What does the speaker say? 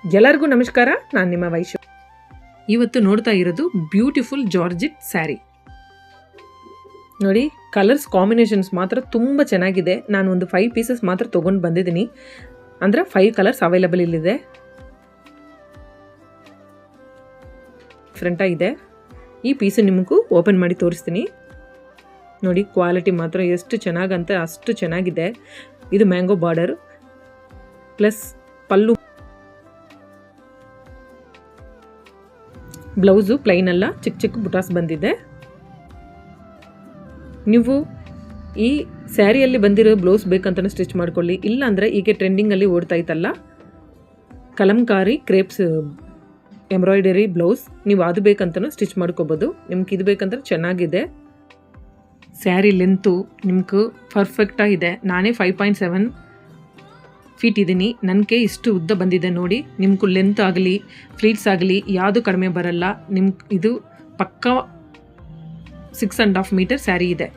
ಎಲ್ಲರಿಗೂ ನಮಸ್ಕಾರ, ನಾನು ನಿಮ್ಮ ವೈಶು. ಇವತ್ತು ನೋಡ್ತಾ ಇರೋದು ಬ್ಯೂಟಿಫುಲ್ ಜಾರ್ಜೆಟ್ ಸ್ಯಾರಿ. ನೋಡಿ, ಕಲರ್ಸ್ ಕಾಂಬಿನೇಷನ್ಸ್ ಮಾತ್ರ ತುಂಬ ಚೆನ್ನಾಗಿದೆ. ನಾನು ಒಂದು 5 ಪೀಸಸ್ ಮಾತ್ರ ತೊಗೊಂಡು ಬಂದಿದ್ದೀನಿ. ಅಂದರೆ 5 ಕಲರ್ಸ್ ಅವೈಲಬಲ್ ಇಲ್ಲಿದೆ. ಡಿಫ್ರೆಂಟಾಗಿದೆ. ಈ ಪೀಸು ನಿಮಗೂ ಓಪನ್ ಮಾಡಿ ತೋರಿಸ್ತೀನಿ. ನೋಡಿ, ಕ್ವಾಲಿಟಿ ಮಾತ್ರ ಎಷ್ಟು ಚೆನ್ನಾಗಂತ ಅಷ್ಟು ಚೆನ್ನಾಗಿದೆ. ಇದು ಮ್ಯಾಂಗೋ ಬಾರ್ಡರ್ ಪ್ಲಸ್ ಪಲ್ಲು, ಬ್ಲೌಸು ಪ್ಲೈನ್ ಅಲ್ಲ, ಚಿಕ್ಕ ಚಿಕ್ಕ ಬುಟಾಸ್ ಬಂದಿದೆ. ನೀವು ಈ ಸ್ಯಾರಿಯಲ್ಲಿ ಬಂದಿರೋ ಬ್ಲೌಸ್ ಬೇಕಂತಲೂ ಸ್ಟಿಚ್ ಮಾಡ್ಕೊಳ್ಳಿ. ಇಲ್ಲ ಅಂದರೆ ಈಗ ಟ್ರೆಂಡಿಂಗಲ್ಲಿ ಓಡ್ತಾ ಇತ್ತಲ್ಲ ಕಲಂಕಾರಿ ಕ್ರೇಪ್ಸ್ ಎಂಬ್ರಾಯ್ಡರಿ ಬ್ಲೌಸ್, ನೀವು ಅದು ಬೇಕಂತಲೂ ಸ್ಟಿಚ್ ಮಾಡ್ಕೋಬೋದು. ನಿಮ್ಗೆ ಇದು ಬೇಕಂದ್ರೆ ಚೆನ್ನಾಗಿದೆ. ಸ್ಯಾರಿ ಲೆಂತು ನಿಮ್ಗೆ ಪರ್ಫೆಕ್ಟಾಗಿದೆ. ನಾನೇ 5.7 ಫೀಟ್ ಇದ್ದೀನಿ. ನನಗೆ ಇಷ್ಟು ಉದ್ದ ಬಂದಿದೆ ನೋಡಿ. ನಿಮ್ಗೆ ಲೆಂತ್ ಆಗಲಿ ಫ್ಲೀಟ್ಸ್ ಆಗಲಿ ಯಾವುದು ಕಡಿಮೆ ಬರಲ್ಲ. ನಿಮ್ಗೆ ಇದು ಪಕ್ಕಾ 6.5 ಮೀಟರ್ ಸ್ಯಾರಿ ಇದೆ.